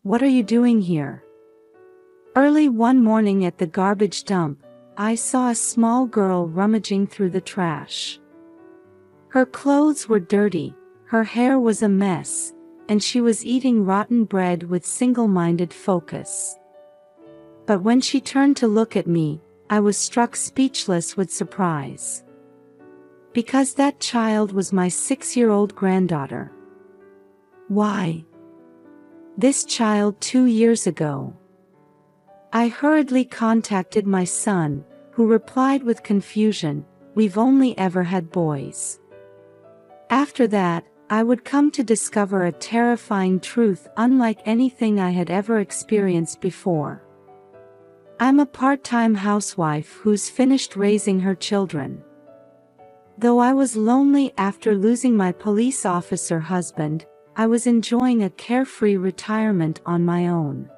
what are you doing here?" Early one morning at the garbage dump, I saw a small girl rummaging through the trash. Her clothes were dirty, her hair was a mess, and she was eating rotten bread with single-minded focus. But when she turned to look at me, I was struck speechless with surprise. Because that child was my 6-year-old granddaughter. Why? This child 2 years ago. I hurriedly contacted my son, who replied with confusion, "We've only ever had boys." After that, I would come to discover a terrifying truth unlike anything I had ever experienced before. I'm a part-time housewife who's finished raising her children. Though I was lonely after losing my police officer husband, I was enjoying a carefree retirement on my own.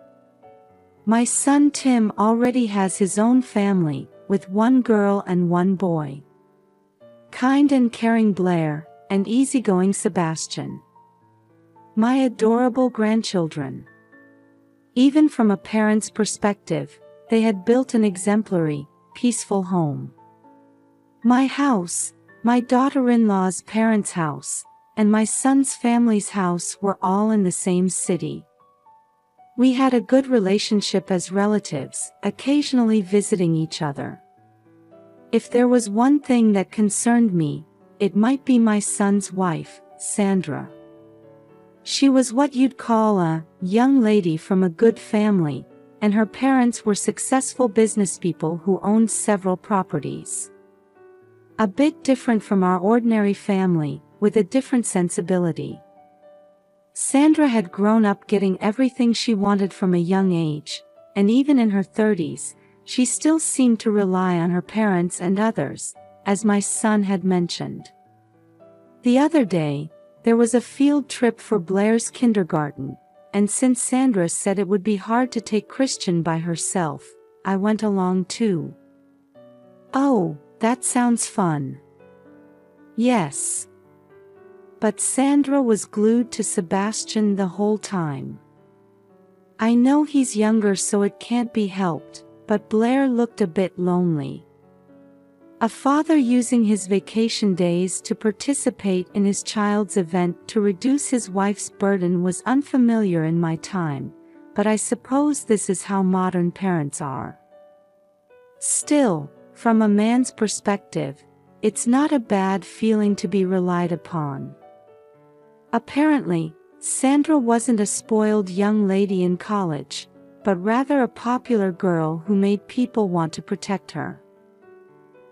My son Tim already has his own family, with 1 girl and 1 boy. Kind and caring Blair, and easygoing Sebastian. My adorable grandchildren. Even from a parent's perspective, they had built an exemplary, peaceful home. My house, my daughter-in-law's parents' house, and my son's family's house were all in the same city. We had a good relationship as relatives, occasionally visiting each other. If there was one thing that concerned me, it might be my son's wife, Sandra. She was what you'd call a young lady from a good family, and her parents were successful businesspeople who owned several properties. A bit different from our ordinary family, with a different sensibility. Sandra had grown up getting everything she wanted from a young age, and even in her 30s, she still seemed to rely on her parents and others, as my son had mentioned. The other day, there was a field trip for Blair's kindergarten, and since Sandra said it would be hard to take Christian by herself, I went along too. "Oh, that sounds fun." Yes. But Sandra was glued to Sebastian the whole time. I know he's younger so it can't be helped, but Blair looked a bit lonely. A father using his vacation days to participate in his child's event to reduce his wife's burden was unfamiliar in my time, but I suppose this is how modern parents are. Still, from a man's perspective, it's not a bad feeling to be relied upon. Apparently, Sandra wasn't a spoiled young lady in college, but rather a popular girl who made people want to protect her.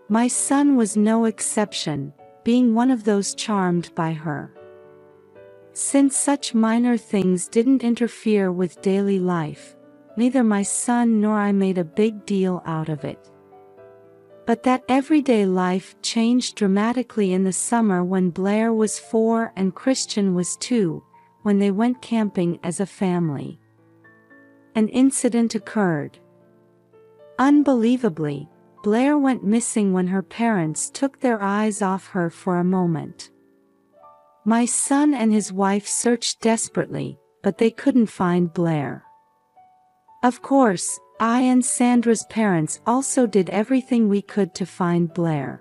My son was no exception, being one of those charmed by her. Since such minor things didn't interfere with daily life, neither my son nor I made a big deal out of it. But that everyday life changed dramatically in the summer when Blair was 4 and Christian was 2, when they went camping as a family. An incident occurred. Unbelievably, Blair went missing when her parents took their eyes off her for a moment. My son and his wife searched desperately, but they couldn't find Blair. Of course, I and Sandra's parents also did everything we could to find Blair.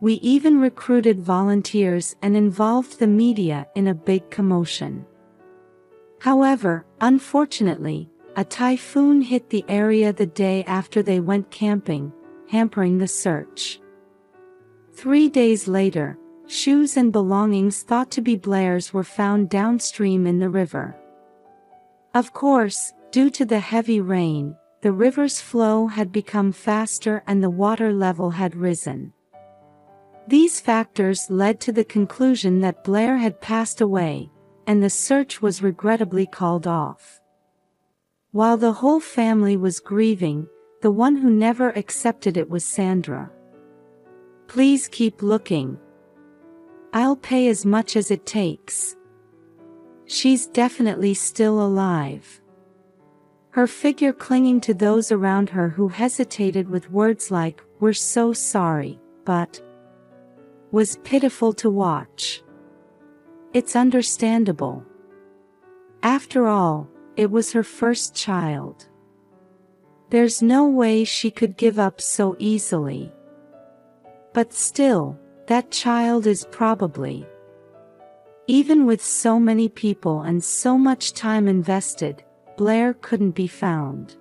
We even recruited volunteers and involved the media in a big commotion. However, unfortunately, a typhoon hit the area the day after they went camping, hampering the search. 3 days later, shoes and belongings thought to be Blair's were found downstream in the river. Of course, due to the heavy rain, the river's flow had become faster and the water level had risen. These factors led to the conclusion that Blair had passed away, and the search was regrettably called off. While the whole family was grieving, the one who never accepted it was Sandra. "Please keep looking. I'll pay as much as it takes. She's definitely still alive." Her figure clinging to those around her who hesitated with words like, "We're so sorry, but," was pitiful to watch. It's understandable. After all, it was her first child. There's no way she could give up so easily. But still, that child is probably. Even with so many people and so much time invested, Blair couldn't be found.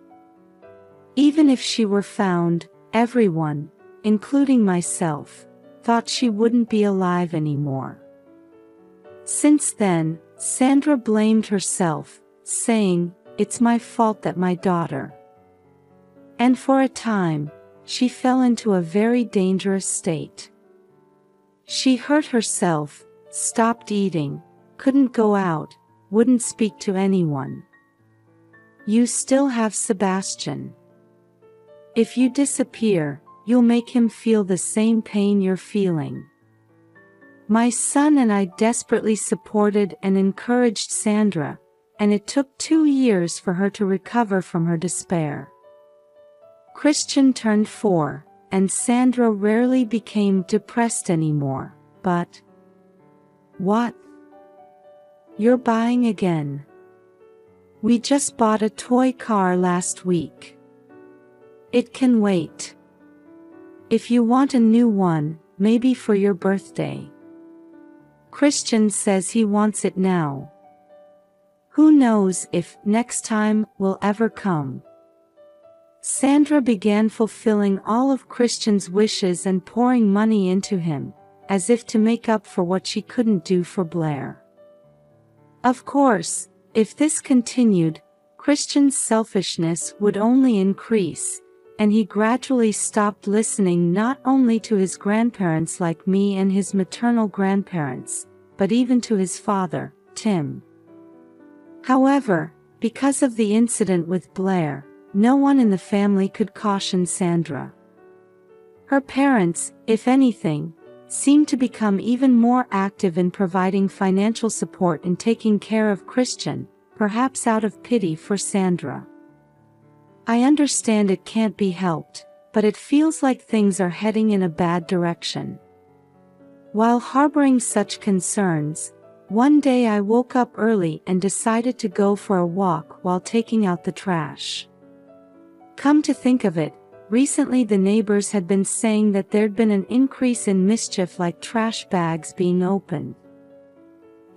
Even if she were found, everyone, including myself, thought she wouldn't be alive anymore. Since then, Sandra blamed herself, saying, "It's my fault that my daughter." And for a time, she fell into a very dangerous state. She hurt herself, stopped eating, couldn't go out, wouldn't speak to anyone. You still have Sebastian. If you disappear, you'll make him feel the same pain you're feeling. My son and I desperately supported and encouraged Sandra, and it took 2 years for her to recover from her despair. Christian turned 4, and Sandra rarely became depressed anymore, but... What? You're buying again? We just bought a toy car last week. It can wait. If you want a new one, maybe for your birthday. Christian says he wants it now. Who knows if next time will ever come. Sandra began fulfilling all of Christian's wishes and pouring money into him, as if to make up for what she couldn't do for Blair. Of course, if this continued, Christian's selfishness would only increase, and he gradually stopped listening not only to his grandparents like me and his maternal grandparents, but even to his father, Tim. However, because of the incident with Blair, no one in the family could caution Sandra. Her parents, if anything, seemed to become even more active in providing financial support and taking care of Christian, perhaps out of pity for Sandra. I understand it can't be helped, but it feels like things are heading in a bad direction. While harboring such concerns, one day I woke up early and decided to go for a walk while taking out the trash. Come to think of it, recently the neighbors had been saying that there'd been an increase in mischief like trash bags being opened.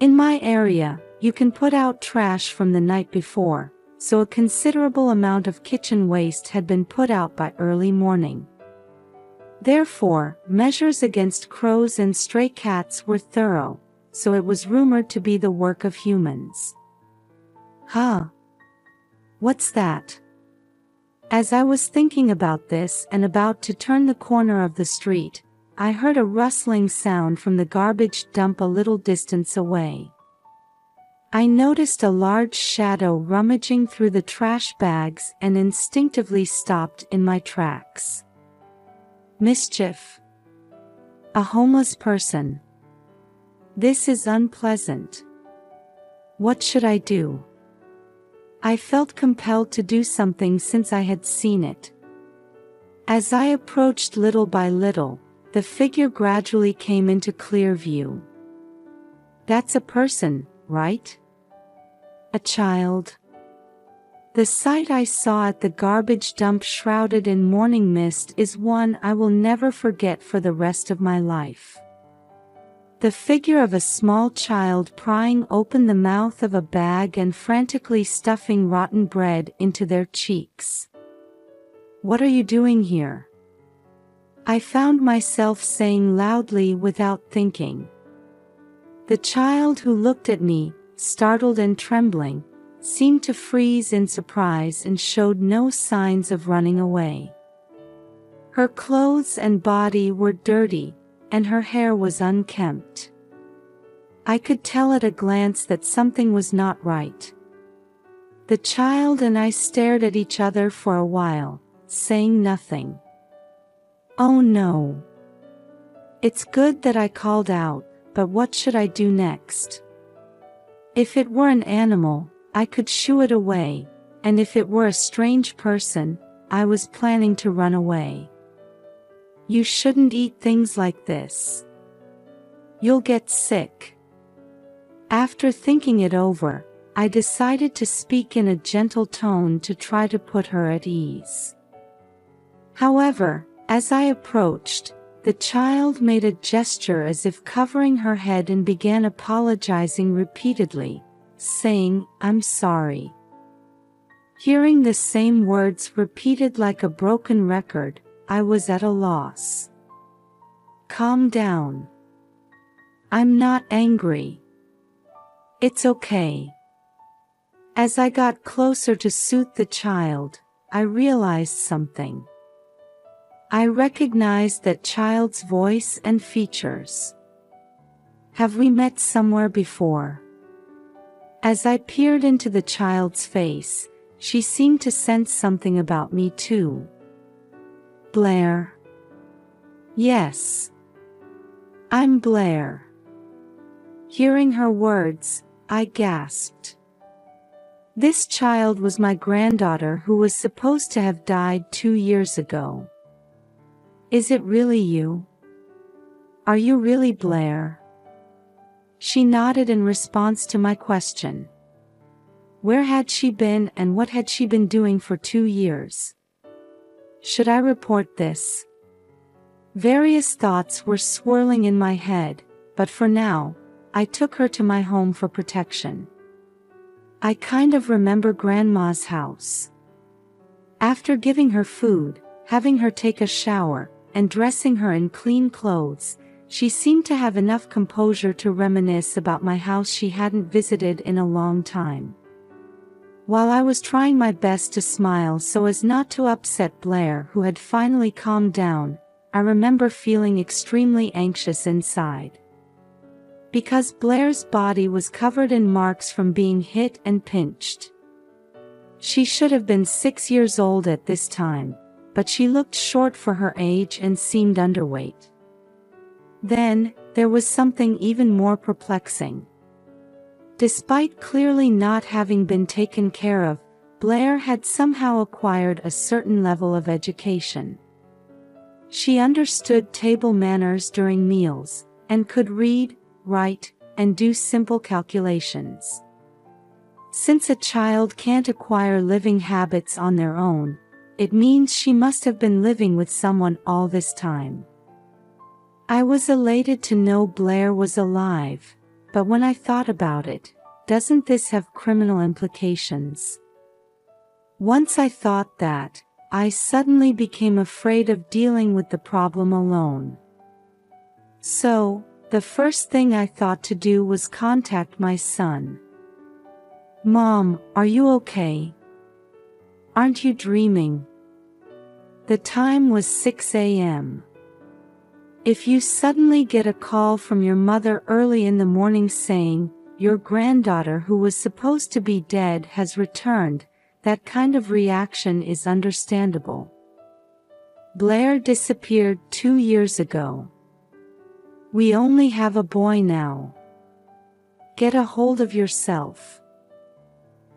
In my area, you can put out trash from the night before, so a considerable amount of kitchen waste had been put out by early morning. Therefore, measures against crows and stray cats were thorough, so it was rumored to be the work of humans. Huh? What's that? As I was thinking about this and about to turn the corner of the street, I heard a rustling sound from the garbage dump a little distance away. I noticed a large shadow rummaging through the trash bags and instinctively stopped in my tracks. Mischief. A homeless person. This is unpleasant. What should I do? I felt compelled to do something since I had seen it. As I approached little by little, the figure gradually came into clear view. That's a person, right? A child. The sight I saw at the garbage dump shrouded in morning mist is one I will never forget for the rest of my life. The figure of a small child prying open the mouth of a bag and frantically stuffing rotten bread into their cheeks. What are you doing here? I found myself saying loudly without thinking. The child who looked at me, startled and trembling, seemed to freeze in surprise and showed no signs of running away. Her clothes and body were dirty, and her hair was unkempt. I could tell at a glance that something was not right. The child and I stared at each other for a while, saying nothing. Oh no. It's good that I called out, but what should I do next? If it were an animal, I could shoo it away, and if it were a strange person, I was planning to run away. You shouldn't eat things like this. You'll get sick. After thinking it over, I decided to speak in a gentle tone to try to put her at ease. However, as I approached, the child made a gesture as if covering her head and began apologizing repeatedly, saying, "I'm sorry." Hearing the same words repeated like a broken record, I was at a loss. "Calm down. I'm not angry. It's okay." As I got closer to soothe the child, I realized something. I recognized that child's voice and features. Have we met somewhere before? As I peered into the child's face, she seemed to sense something about me too. "Blair." "Yes. I'm Blair." Hearing her words, I gasped. This child was my granddaughter who was supposed to have died 2 years ago. "Is it really you? Are you really Blair?" She nodded in response to my question. Where had she been and what had she been doing for 2 years? Should I report this? Various thoughts were swirling in my head, but for now, I took her to my home for protection. I kind of remember Grandma's house. After giving her food, having her take a shower, and dressing her in clean clothes, she seemed to have enough composure to reminisce about my house she hadn't visited in a long time. While I was trying my best to smile so as not to upset Blair, who had finally calmed down, I remember feeling extremely anxious inside. Because Blair's body was covered in marks from being hit and pinched. She should have been 6 years old at this time, but she looked short for her age and seemed underweight. Then, there was something even more perplexing. Despite clearly not having been taken care of, Blair had somehow acquired a certain level of education. She understood table manners during meals, and could read, write, and do simple calculations. Since a child can't acquire living habits on their own, it means she must have been living with someone all this time. I was elated to know Blair was alive, but when I thought about it, doesn't this have criminal implications? Once I thought that, I suddenly became afraid of dealing with the problem alone. So, the first thing I thought to do was contact my son. "Mom, are you okay? Aren't you dreaming?" The time was 6 a.m. If you suddenly get a call from your mother early in the morning saying, your granddaughter who was supposed to be dead has returned, that kind of reaction is understandable. Blair disappeared 2 years ago. We only have a boy now. Get a hold of yourself.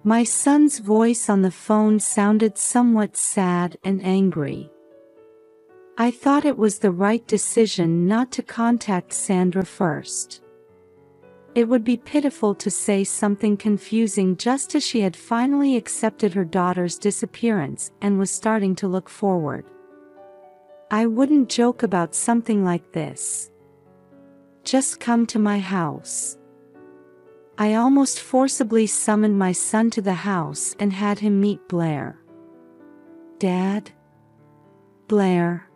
My son's voice on the phone sounded somewhat sad and angry. I thought it was the right decision not to contact Sandra first. It would be pitiful to say something confusing just as she had finally accepted her daughter's disappearance and was starting to look forward. I wouldn't joke about something like this. Just come to my house. I almost forcibly summoned my son to the house and had him meet Blair. Dad? Blair?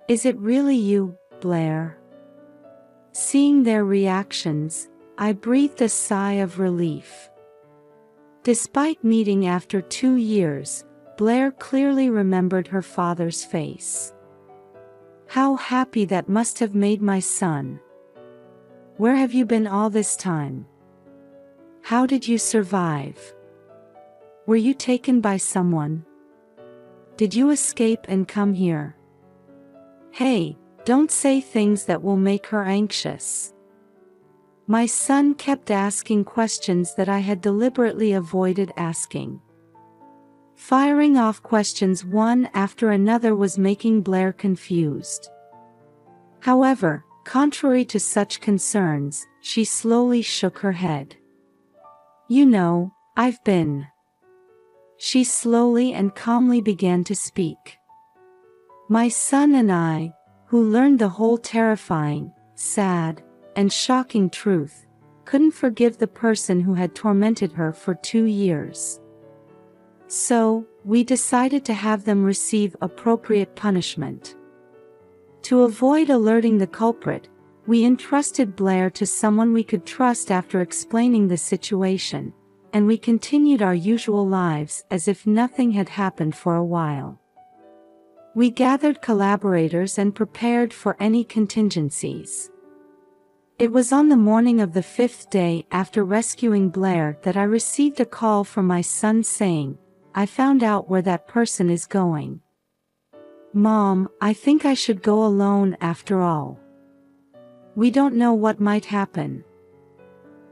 Is it really you, Blair? Seeing their reactions, I breathed a sigh of relief. Despite meeting after 2 years, Blair clearly remembered her father's face. How happy that must have made my son. Where have you been all this time? How did you survive? Were you taken by someone? Did you escape and come here? Hey, don't say things that will make her anxious. My son kept asking questions that I had deliberately avoided asking. Firing off questions one after another was making Blair confused. However, contrary to such concerns, she slowly shook her head. You know, I've been. She slowly and calmly began to speak. My son and I, who learned the whole terrifying, sad, and shocking truth, couldn't forgive the person who had tormented her for 2 years. So, we decided to have them receive appropriate punishment. To avoid alerting the culprit, we entrusted Blair to someone we could trust after explaining the situation, and we continued our usual lives as if nothing had happened for a while. We gathered collaborators and prepared for any contingencies. It was on the morning of the 5th day after rescuing Blair that I received a call from my son saying, "I found out where that person is going. Mom, I think I should go alone after all. We don't know what might happen."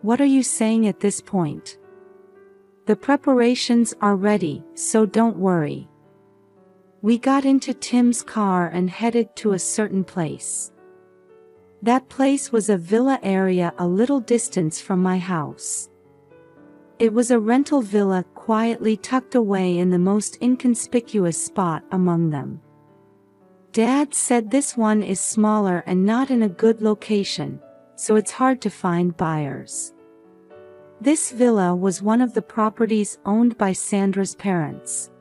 What are you saying at this point? The preparations are ready, so don't worry. We got into Tim's car and headed to a certain place. That place was a villa area a little distance from my house. It was a rental villa quietly tucked away in the most inconspicuous spot among them. Dad said this one is smaller and not in a good location, so it's hard to find buyers. This villa was one of the properties owned by Sandra's parents.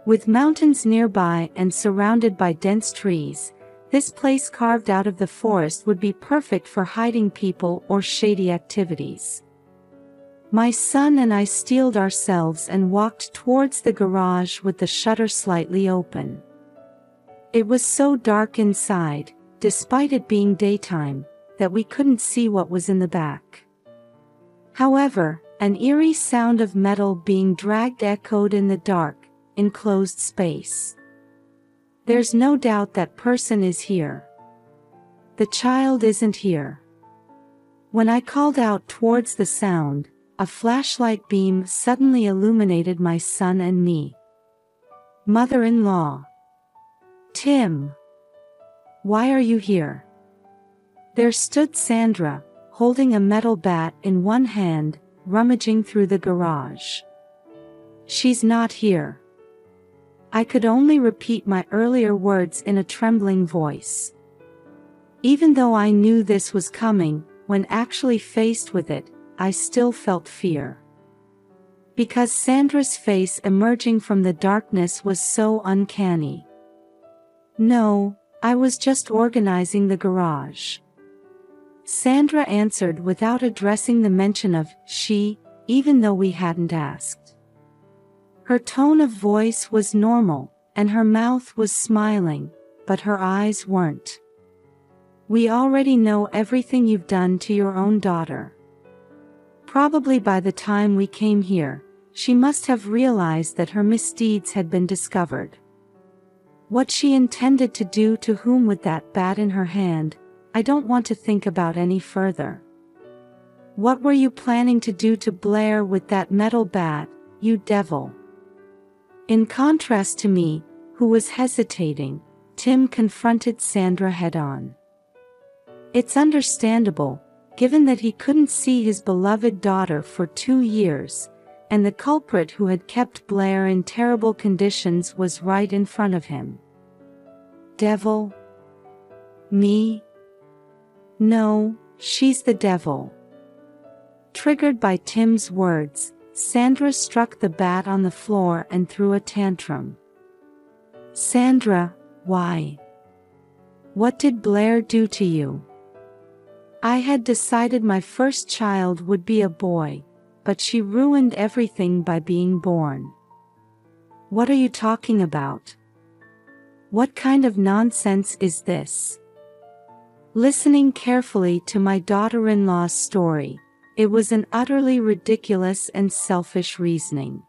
With mountains nearby and surrounded by dense trees, this place carved out of the forest would be perfect for hiding people or shady activities. My son and I steeled ourselves and walked towards the garage with the shutter slightly open. It was so dark inside, despite it being daytime, that we couldn't see what was in the back. However, an eerie sound of metal being dragged echoed in the dark, enclosed space. There's no doubt that person is here. The child isn't here. When I called out towards the sound, a flashlight beam suddenly illuminated my son and me. Mother-in-law. Tim. Why are you here? There stood Sandra, holding a metal bat in one hand, rummaging through the garage. She's not here. I could only repeat my earlier words in a trembling voice. Even though I knew this was coming, when actually faced with it, I still felt fear. Because Sandra's face emerging from the darkness was so uncanny. No, I was just organizing the garage. Sandra answered without addressing the mention of she, even though we hadn't asked. Her tone of voice was normal, and her mouth was smiling, but her eyes weren't. We already know everything you've done to your own daughter. Probably by the time we came here, she must have realized that her misdeeds had been discovered. What she intended to do to whom with that bat in her hand, I don't want to think about any further. What were you planning to do to Blair with that metal bat, you devil? In contrast to me, who was hesitating, Tim confronted Sandra head-on. It's understandable, given that he couldn't see his beloved daughter for 2 years, and the culprit who had kept Blair in terrible conditions was right in front of him. Devil? Me? No, she's the devil. Triggered by Tim's words, Sandra struck the bat on the floor and threw a tantrum. Sandra, why? What did Blair do to you? I had decided my first child would be a boy, but she ruined everything by being born. What are you talking about? What kind of nonsense is this? Listening carefully to my daughter-in-law's story, it was an utterly ridiculous and selfish reasoning.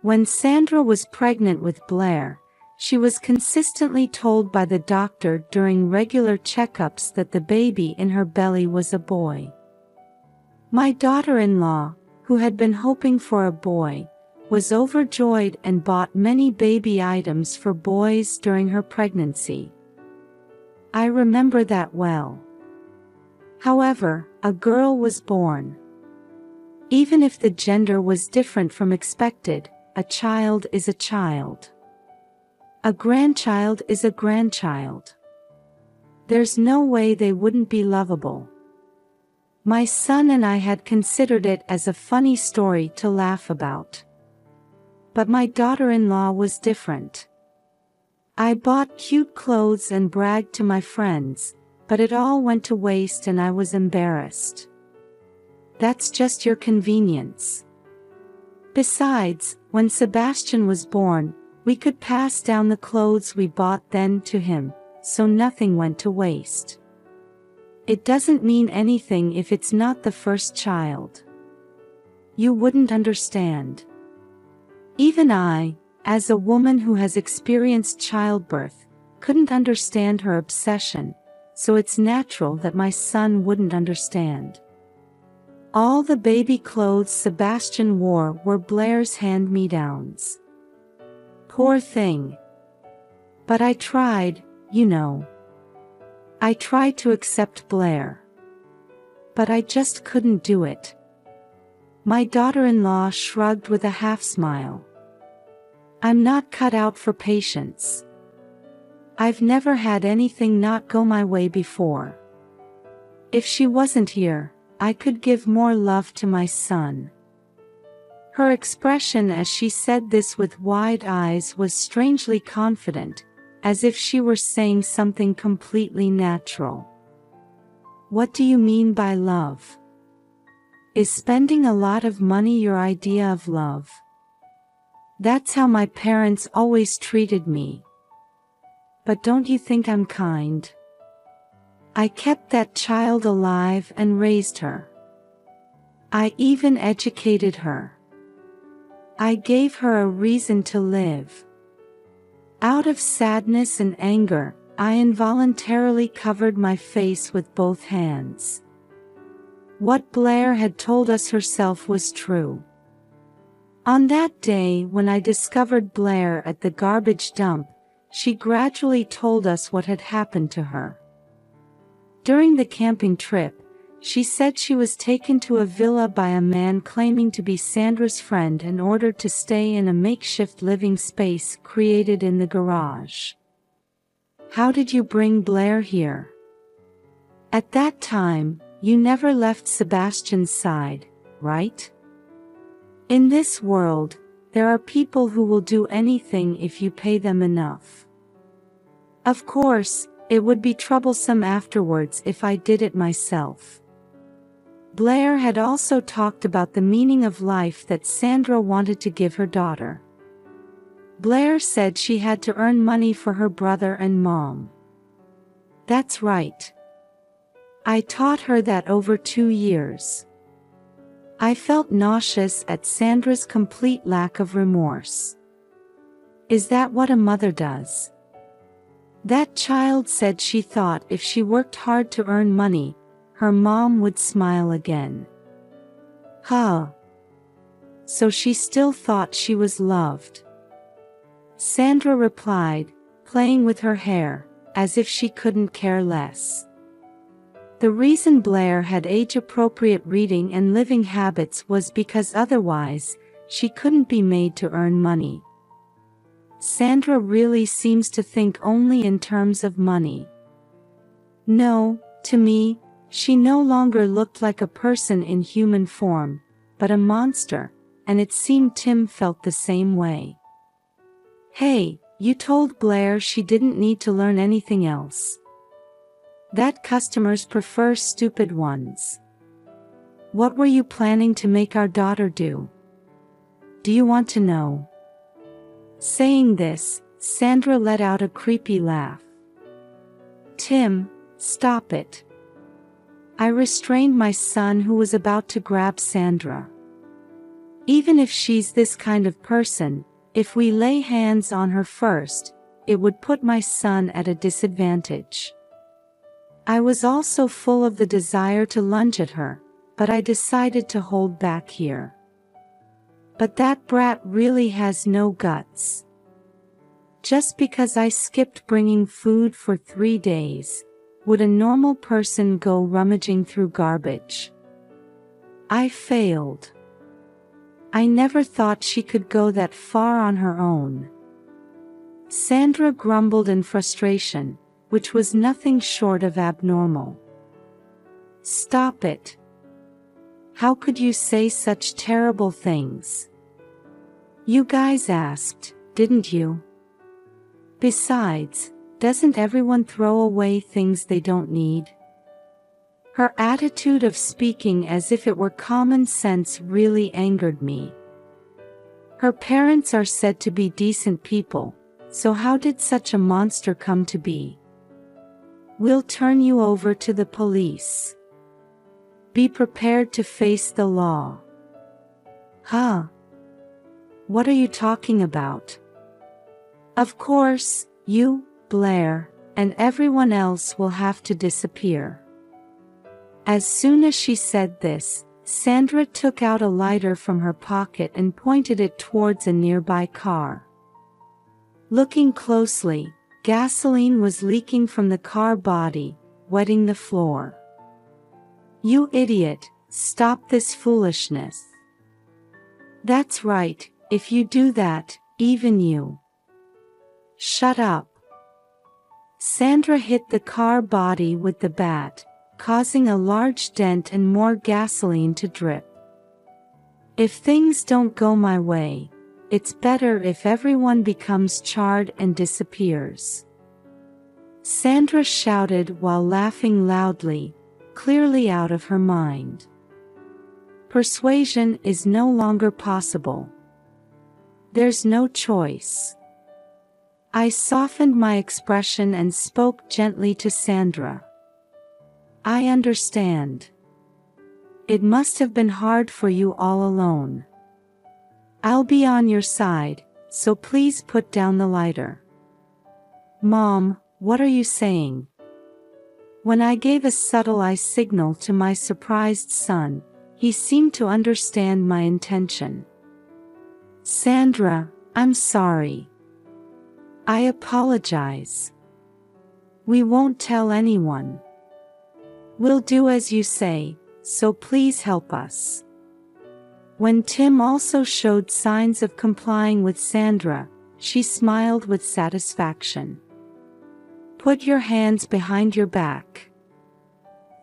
When Sandra was pregnant with Blair, she was consistently told by the doctor during regular checkups that the baby in her belly was a boy. My daughter-in-law, who had been hoping for a boy, was overjoyed and bought many baby items for boys during her pregnancy. I remember that well. However, a girl was born. Even if the gender was different from expected, a child is a child. A grandchild is a grandchild. There's no way they wouldn't be lovable. My son and I had considered it as a funny story to laugh about. But my daughter-in-law was different. I bought cute clothes and bragged to my friends, but it all went to waste and I was embarrassed. That's just your convenience. Besides, when Sebastian was born, we could pass down the clothes we bought then to him, so nothing went to waste. It doesn't mean anything if it's not the first child. You wouldn't understand. Even I, as a woman who has experienced childbirth, couldn't understand her obsession, so it's natural that my son wouldn't understand. All the baby clothes Sebastian wore were Blair's hand-me-downs. Poor thing. But I tried, you know. I tried to accept Blair. But I just couldn't do it. My daughter-in-law shrugged with a half-smile. I'm not cut out for patience. I've never had anything not go my way before. If she wasn't here, I could give more love to my son. Her expression as she said this with wide eyes was strangely confident, as if she were saying something completely natural. What do you mean by love? Is spending a lot of money your idea of love? That's how my parents always treated me. But don't you think I'm kind? I kept that child alive and raised her. I even educated her. I gave her a reason to live. Out of sadness and anger, I involuntarily covered my face with both hands. What Blair had told us herself was true. On that day when I discovered Blair at the garbage dump, she gradually told us what had happened to her. During the camping trip, she said she was taken to a villa by a man claiming to be Sandra's friend in order to stay in a makeshift living space created in the garage. How did you bring Blair here? At that time, you never left Sebastian's side, right? In this world, there are people who will do anything if you pay them enough. Of course, it would be troublesome afterwards if I did it myself. Blair had also talked about the meaning of life that Sandra wanted to give her daughter. Blair said she had to earn money for her brother and mom. That's right. I taught her that over 2 years. I felt nauseous at Sandra's complete lack of remorse. Is that what a mother does? That child said she thought if she worked hard to earn money, her mom would smile again. Huh. So she still thought she was loved. Sandra replied, playing with her hair, as if she couldn't care less. The reason Blair had age-appropriate reading and living habits was because otherwise, she couldn't be made to earn money. Sandra really seems to think only in terms of money. No, to me, she no longer looked like a person in human form, but a monster, and it seemed Tim felt the same way. Hey, you told Blair she didn't need to learn anything else. That customers prefer stupid ones. What were you planning to make our daughter do? Do you want to know? Saying this, Sandra let out a creepy laugh. Tim, stop it. I restrained my son who was about to grab Sandra. Even if she's this kind of person, if we lay hands on her first, it would put my son at a disadvantage. I was also full of the desire to lunge at her, but I decided to hold back here. But that brat really has no guts. Just because I skipped bringing food for 3 days, would a normal person go rummaging through garbage? I failed. I never thought she could go that far on her own." Sandra grumbled in frustration, which was nothing short of abnormal. "Stop it. How could you say such terrible things? You guys asked, didn't you? Besides, doesn't everyone throw away things they don't need?" Her attitude of speaking as if it were common sense really angered me. Her parents are said to be decent people, so how did such a monster come to be? "We'll turn you over to the police. Be prepared to face the law." Huh? What are you talking about? Of course, you, Blair, and everyone else will have to disappear. As soon as she said this, Sandra took out a lighter from her pocket and pointed it towards a nearby car. Looking closely, gasoline was leaking from the car body, wetting the floor. "You idiot, stop this foolishness." "That's right, if you do that, even you." "Shut up." Sandra hit the car body with the bat, causing a large dent and more gasoline to drip. "If things don't go my way, it's better if everyone becomes charred and disappears," Sandra shouted while laughing loudly, clearly out of her mind. Persuasion is no longer possible. There's no choice. I softened my expression and spoke gently to Sandra. "I understand. It must have been hard for you all alone. I'll be on your side, so please put down the lighter." "Mom, what are you saying?" When I gave a subtle eye signal to my surprised son, he seemed to understand my intention. "Sandra, I'm sorry. I apologize. We won't tell anyone. We'll do as you say, so please help us." When Tim also showed signs of complying with Sandra, she smiled with satisfaction. "Put your hands behind your back.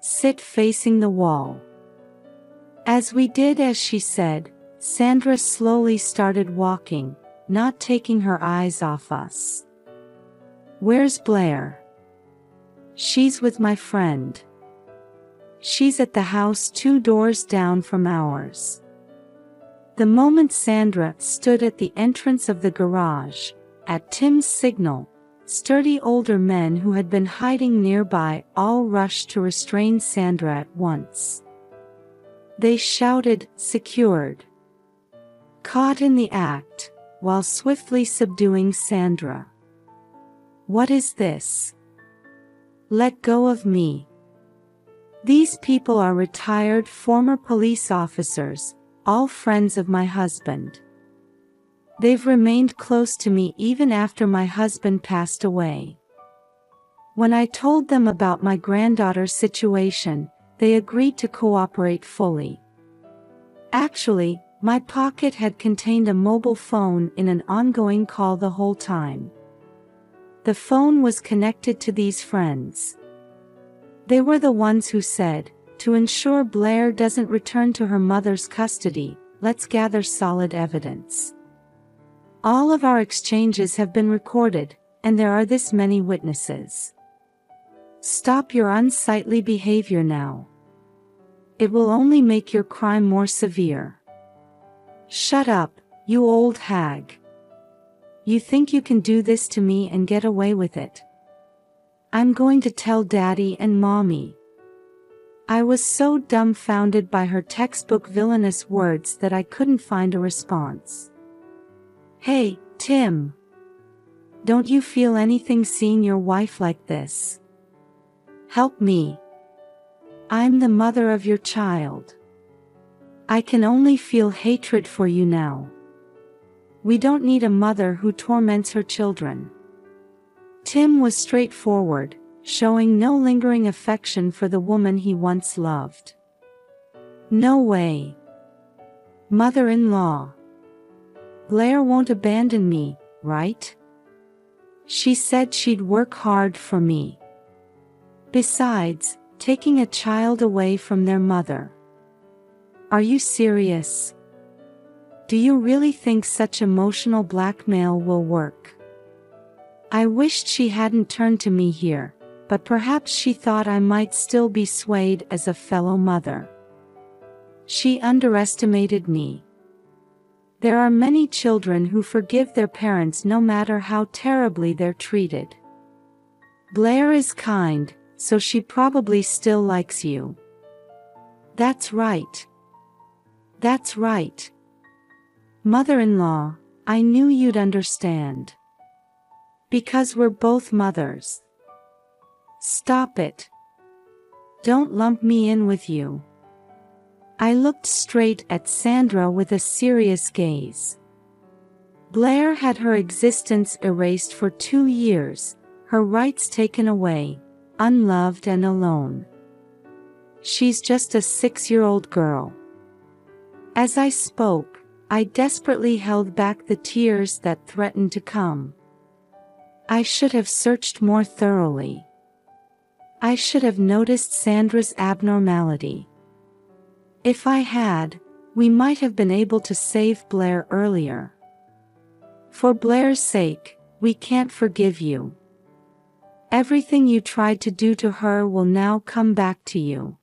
Sit facing the wall." As we did as she said, Sandra slowly started walking, not taking her eyes off us. "Where's Blair?" "She's with my friend. She's at the house 2 doors down from ours." The moment Sandra stood at the entrance of the garage, at Tim's signal, sturdy older men who had been hiding nearby all rushed to restrain Sandra at once. They shouted, "Secured!" Caught in the act, while swiftly subduing Sandra. "What is this? Let go of me." These people are retired former police officers, all friends of my husband. They've remained close to me even after my husband passed away. When I told them about my granddaughter's situation, they agreed to cooperate fully. Actually, my pocket had contained a mobile phone in an ongoing call the whole time. The phone was connected to these friends. They were the ones who said, "To ensure Blair doesn't return to her mother's custody, let's gather solid evidence." All of our exchanges have been recorded, and there are this many witnesses. Stop your unsightly behavior now. It will only make your crime more severe. Shut up, you old hag. You think you can do this to me and get away with it? I'm going to tell Daddy and Mommy. I was so dumbfounded by her textbook villainous words that I couldn't find a response. Hey, Tim. Don't you feel anything seeing your wife like this? Help me. I'm the mother of your child. I can only feel hatred for you now. We don't need a mother who torments her children. Tim was straightforward, showing no lingering affection for the woman he once loved. No way. Mother-in-law. Blair won't abandon me, right? She said she'd work hard for me. Besides, taking a child away from their mother. Are you serious? Do you really think such emotional blackmail will work? I wished she hadn't turned to me here, but perhaps she thought I might still be swayed as a fellow mother. She underestimated me. There are many children who forgive their parents no matter how terribly they're treated. Blair is kind, so she probably still likes you. That's right. That's right. Mother-in-law, I knew you'd understand. Because we're both mothers. Stop it. Don't lump me in with you. I looked straight at Sandra with a serious gaze. Blair had her existence erased for 2 years, her rights taken away, unloved and alone. She's just a 6-year-old girl. As I spoke, I desperately held back the tears that threatened to come. I should have searched more thoroughly. I should have noticed Sandra's abnormality. If I had, we might have been able to save Blair earlier. For Blair's sake, we can't forgive you. Everything you tried to do to her will now come back to you.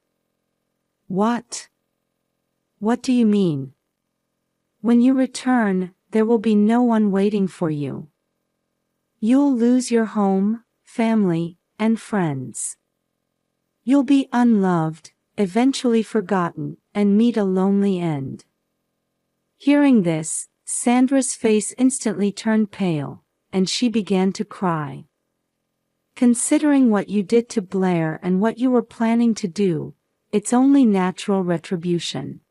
What? What do you mean? When you return, there will be no one waiting for you. You'll lose your home, family, and friends. You'll be unloved, eventually forgotten, and meet a lonely end. Hearing this, Sandra's face instantly turned pale, and she began to cry. Considering what you did to Blair and what you were planning to do, it's only natural retribution.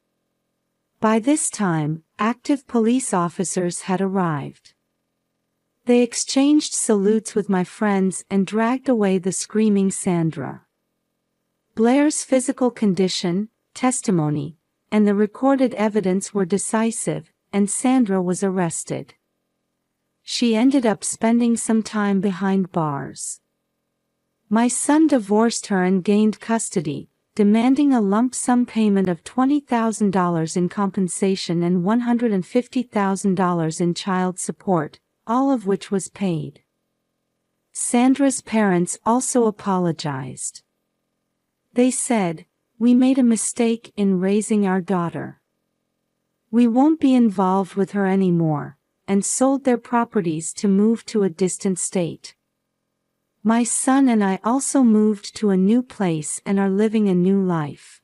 By this time, active police officers had arrived. They exchanged salutes with my friends and dragged away the screaming Sandra. Blair's physical condition, testimony, and the recorded evidence were decisive, and Sandra was arrested. She ended up spending some time behind bars. My son divorced her and gained custody, demanding a lump sum payment of $20,000 in compensation and $150,000 in child support, all of which was paid. Sandra's parents also apologized. They said, "We made a mistake in raising our daughter. We won't be involved with her anymore," and sold their properties to move to a distant state. My son and I also moved to a new place and are living a new life.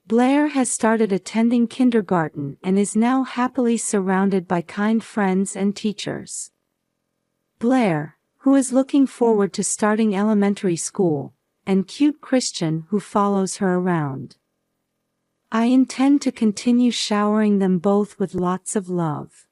Blair has started attending kindergarten and is now happily surrounded by kind friends and teachers. Blair, who is looking forward to starting elementary school, and cute Christian who follows her around. I intend to continue showering them both with lots of love.